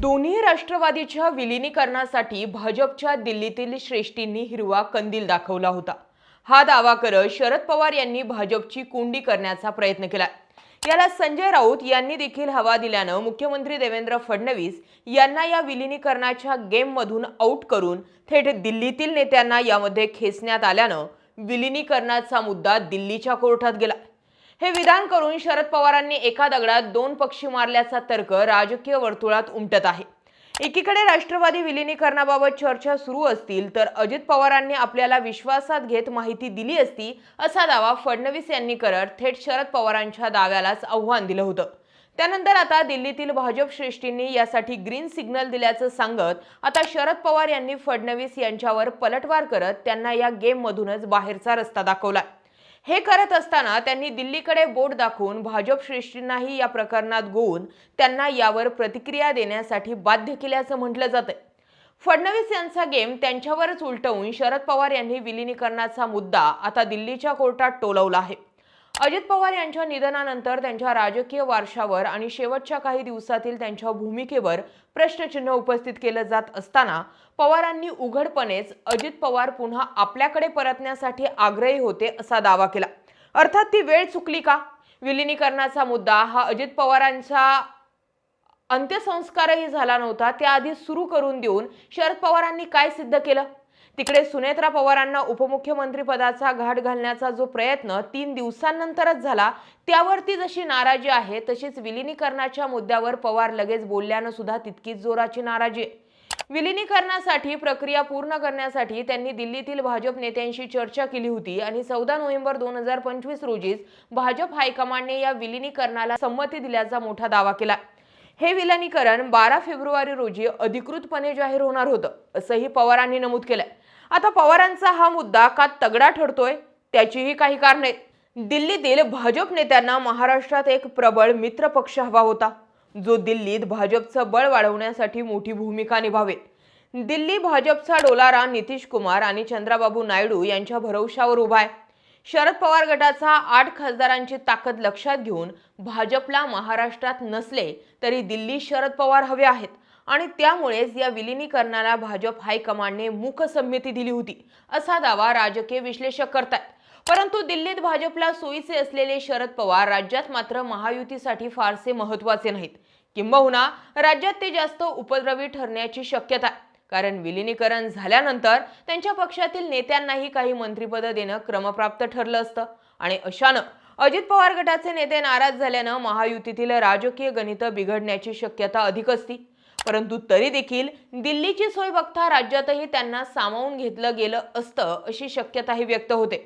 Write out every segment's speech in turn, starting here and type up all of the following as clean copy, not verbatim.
दोन्ही राष्ट्रवादीच्या विलीनीकरणासाठी भाजपच्या दिल्लीतील श्रेष्ठींनी हिरवा कंदील दाखवला होता। हा दावा करत शरद पवार यांनी भाजपची कोंडी करण्याचा प्रयत्न केला। याला संजय राऊत यांनी देखील हवा दिल्यानं मुख्यमंत्री देवेंद्र फडणवीस यांना या विलीनीकरणाच्या गेममधून आउट करून थेट दिल्लीतील नेत्यांना यामध्ये खेचण्यात आल्यानं विलीनीकरणाचा मुद्दा दिल्लीच्या कोर्टात गेला। हे विधान करून शरद पवारांनी एका दगडात दोन पक्षी मारल्याचा तर्क राजकीय वर्तुळात उमटत आहे। एकीकडे राष्ट्रवादी विलीनीकरणाबाबत चर्चा सुरू असतील तर अजित पवारांनी आपल्याला विश्वासात घेत माहिती दिली असती असा दावा फडणवीस यांनी करत थेट शरद पवारांच्या दाव्यालाच आव्हान दिलं होतं। त्यानंतर आता दिल्लीतील भाजप श्रेष्ठींनी यासाठी ग्रीन सिग्नल दिल्याचं सांगत आता शरद पवार यांनी फडणवीस यांच्यावर पलटवार करत त्यांना या गेममधूनच बाहेरचा रस्ता दाखवला। हे करत असताना त्यांनी दिल्लीकडे बोट दाखवून भाजप श्रेष्ठींनाही या प्रकरणात गोवून त्यांना यावर प्रतिक्रिया देण्यासाठी बाध्य केल्याचं म्हटलं जातंय। फडणवीस यांचा गेम त्यांच्यावरच उलटवून शरद पवार यांनी विलीनीकरणाचा मुद्दा आता दिल्लीच्या कोर्टात टोलवला आहे। अजित पवार यांच्या निधनानंतर त्यांच्या राजकीय वारशावर आणि शेवटच्या काही दिवसातील त्यांच्या भूमिकेवर प्रश्नचिन्ह उपस्थित केलं जात असताना पवारांनी उघडपणेच अजित पवार पुन्हा आपल्याकडे परतण्यासाठी आग्रही होते असा दावा केला। अर्थात ती वेळ चुकली का? विलीनीकरणाचा मुद्दा हा अजित पवारांचा अंत्यसंस्कारही झाला नव्हता त्याआधी सुरू करून देऊन शरद पवारांनी काय सिद्ध केलं? तिकडे सुनेत्रा पवारांना उपमुख्यमंत्री पदाचा घाट घालण्याचा जो प्रयत्न 3 दिवसांनंतरच झाला त्यावरती जशी नाराजी आहे तशीच विलीनीकरणाच्या मुद्द्यावर पवार लगेच बोलल्यानं सुद्धा तितकीच जोराची नाराजी आहे। विलीनीकरणासाठी प्रक्रिया पूर्ण करण्यासाठी त्यांनी दिल्लीतील भाजप नेत्यांशी चर्चा केली होती आणि 14 नोव्हेंबर 2025 रोजीच भाजप हायकमांडने या विलीनीकरणाला संमती दिल्याचा मोठा दावा केला। हे विलीनीकरण 12 फेब्रुवारी रोजी अधिकृतपणे जाहीर होणार होतं असंही पवारांनी नमूद केलंय। आता पवारांचा हा मुद्दा का तगडा ठरतोय त्याचीही काही कारणे आहेत। दिल्लीतील भाजप नेत्यांना महाराष्ट्रात एक प्रबळ मित्र पक्ष हवा होता जो दिल्लीत भाजपचं बळ वाढवण्यासाठी मोठी भूमिका निभावेल। दिल्ली भाजपचा डोलारा नितीश कुमार आणि चंद्राबाबू नायडू यांच्या भरवशावर उभा आहे। शरद पवार गटाचा 8 खासदारांची ताकद लक्षात घेऊन भाजपला महाराष्ट्रात नसले तरी दिल्ली शरद पवार हवे आहेत आणि त्यामुळेच या विलीनीकरणाला भाजप हायकमांडने मूकसंमती दिली होती असा दावा राजकीय विश्लेषक करतात। परंतु दिल्लीत भाजपला सोयीचे असलेले शरद पवार राज्यात मात्र महायुतीसाठी फारसे महत्त्वाचे नाहीत। किंबहुना राज्यात ते जास्त उपद्रवी ठरण्याची शक्यता आहे कारण विलीनीकरण झाल्यानंतर त्यांच्या पक्षातील नेत्यांनाही काही मंत्रिपद देणं क्रमप्राप्त ठरलं असतं आणि अशानं अजित पवार गटाचे नेते नाराज झाल्यानं महायुतीतील राजकीय गणित बिघडण्याची शक्यता अधिक असती। परंतु तरी देखील दिल्लीची सोय बघता राज्यातही त्यांना सामावून घेतलं गेलं असतं अशी शक्यताही व्यक्त होते।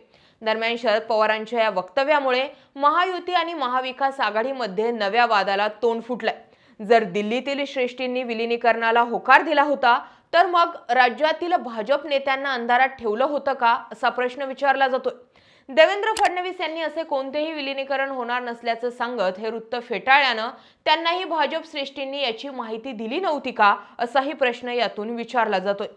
दरम्यान शरद पवारांच्या या वक्तव्यामुळे महायुती आणि महाविकास आघाडीमध्ये नव्या वादाला तोंड फुटलंय। जर दिल्लीतील श्रेष्ठींनी विलीनीकरणाला होकार दिला होता तर मग राज्यातील भाजप नेत्यांना अंधारात ठेवलं होतं का असा प्रश्न विचारला जातोय। देवेंद्र फडणवीस यांनी असे कोणतेही विलीनीकरण होणार नसल्याचं सांगत हे वृत्त फेटाळल्यानं त्यांनाही भाजप श्रेष्ठींनी याची माहिती दिली नव्हती का असाही प्रश्न यातून विचारला जातोय।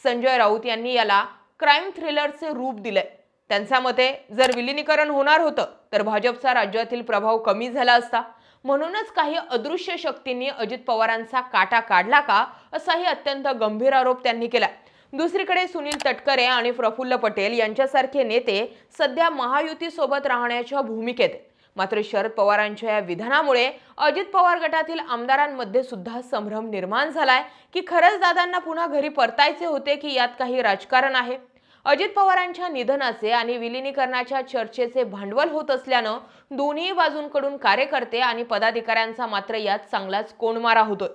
संजय राऊत यांनी याला क्राईम थ्रिलरचे रूप दिलंय। त्यांच्या मते जर विलीनीकरण होणार होतं तर भाजपचा राज्यातील प्रभाव कमी झाला असता म्हणूनच काही अदृश्य शक्तींनी अजित पवारांचा काटा काढला का असाही अत्यंत गंभीर आरोप त्यांनी केला। दुसरीकडे सुनील तटकरे आणि प्रफुल्ल पटेल यांच्यासारखे नेते सध्या महायुती सोबत राहण्याच्या भूमिकेत आहेत। मात्र शरद पवारांच्या या विधानामुळे अजित पवार गटातील आमदारांमध्ये सुद्धा संभ्रम निर्माण झालाय की खरंच दादांना पुन्हा घरी परतायचे होते की यात काही राजकारण आहे। अजित पवारांच्या निधनाचे आणि विलीनीकरणाच्या चर्चेचे भांडवल होत असल्यानं दोन्ही बाजूंकडून कार्यकर्ते आणि पदाधिकाऱ्यांचा मात्र यात चांगलाच कोंडमारा होतोय।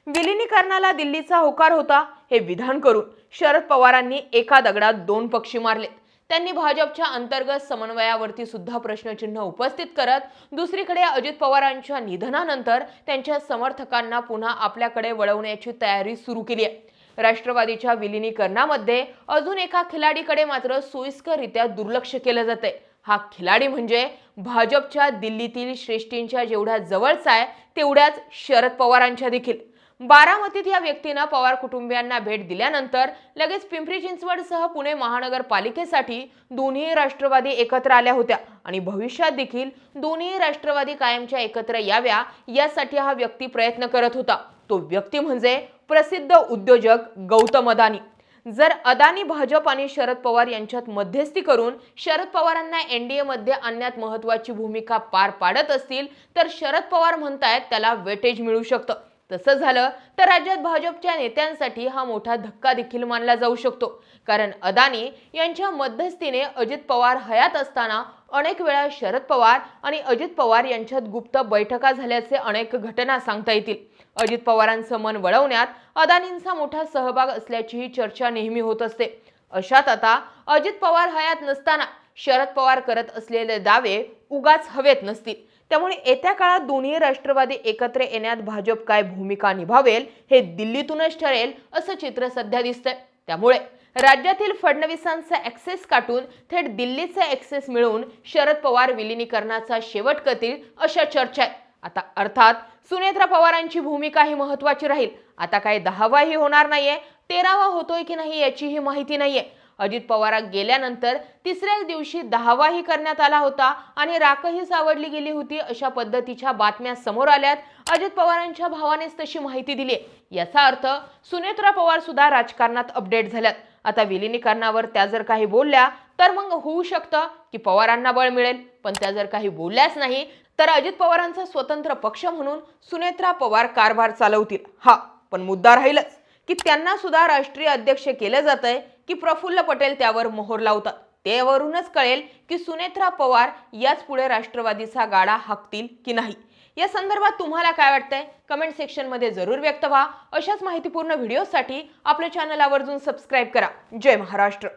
विलीनीकरणाला दिल्लीचा होकार होता हे विधान करून शरद पवारांनी एका दगडात दोन पक्षी मारले। त्यांनी भाजपच्या अंतर्गत समन्वयावरती सुद्धा प्रश्नचिन्ह उपस्थित करत दुसरीकडे अजित पवारांच्या निधनानंतर त्यांच्या समर्थकांना पुन्हा आपल्याकडे वळवण्याची तयारी सुरू केली आहे। राष्ट्रवादीच्या विलीनीकरणामध्ये अजून एका खिलाडीकडे मात्र सोयीस्कररित्या दुर्लक्ष केलं जातंय। हा खिलाडी म्हणजे भाजपच्या दिल्लीतील श्रेष्ठींच्या जेवढ्या जवळचा आहे तेवढ्याच शरद पवारांच्या देखील। बारामतीत या व्यक्तीने पवार कुटुंबियांना भेट दिल्यानंतर लगेच पिंपरी चिंचवडसह पुणे महानगरपालिकेसाठी दोन्ही राष्ट्रवादी एकत्र आल्या होत्या आणि भविष्यात देखील दोन्ही राष्ट्रवादी कायमच्या एकत्र याव्या यासाठी हा व्यक्ती प्रयत्न करत होता। तो व्यक्ती म्हणजे प्रसिद्ध उद्योजक गौतम अदानी। जर अदानी भाजप आणि शरद पवार यांच्यात मध्यस्थी करून शरद पवारांना एनडीए मध्ये आणण्यात महत्त्वाची भूमिका पार पाडत असतील तर शरद पवार म्हणतायत त्याला वेटेज मिळू शकतं। तसं झालं तर राज्यात भाजपच्या नेत्यांसाठी हा मोठा धक्का देखील मानला जाऊ शकतो, कारण अदानी यांच्या मध्यस्थीने अजित पवार हयात असताना अनेक वेळा शरद पवार आणि अजित पवार यांच्यात गुप्त बैठका झाल्याचे अनेक घटना सांगता येतील। अजित पवारांचं मन वळवण्यात अदानींचा मोठा सहभाग असल्याचीही चर्चा नेहमी होत असते। अशात आता अजित पवार हयात नसताना शरद पवार करत असलेले दावे उगाच हवेत नसतील। त्यामुळे येत्या काळात दोन्ही राष्ट्रवादी एकत्र येण्यात भाजप काय भूमिका निभावेल हे दिल्लीतूनच ठरेल असं चित्र सध्या दिसतंय। त्यामुळे राज्यातील फडणवीसांचा ऍक्सेस काटून थेट दिल्लीचा ऍक्सेस मिळवून शरद पवार विलिनीकरणाचा शेवट करतील अशा चर्चा आहेत। आता अर्थात सुनेत्रा पवारांची भूमिका ही महत्त्वाची राहील। आता काय 10वाही होणार नाहीये, 13वा होतोय की नाही याचीही माहिती नाहीये। अजित पवार गेल्यानंतर तिसऱ्याच दिवशी 10वाही करण्यात आला होता आणि राखही सावडली गेली होती अशा पद्धतीच्या बातम्या समोर आल्यात। अजित पवारांच्या भावानेच तशी माहिती दिली। याचा अर्थ सुनेत्रा पवार सुद्धा राजकारणात अपडेट झाल्यात। आता विलिनीकरणावर त्या जर काही बोलल्या तर मग होऊ शकतं की पवारांना बळ मिळेल, पण त्या जर काही बोलल्याच नाही तर अजित पवारांचा स्वतंत्र पक्ष म्हणून सुनेत्रा पवार कारभार चालवतील। हा पण मुद्दा राहीलच की त्यांना सुद्धा राष्ट्रीय अध्यक्ष केले जातंय की प्रफुल्ल पटेल त्यावर मोहर लावतात। त्यावरूनच कळेल की सुनेत्रा पवार याच पुढे राष्ट्रवादीचा गाडा हाकतील की नाही। या संदर्भात तुम्हाला काय वाटतंय कमेंट सेक्शन मध्ये जरूर व्यक्त व्हा। अशाच माहितीपूर्ण व्हिडिओसाठी आपल्या चॅनल आवर्जून सबस्क्राइब करा। जय महाराष्ट्र।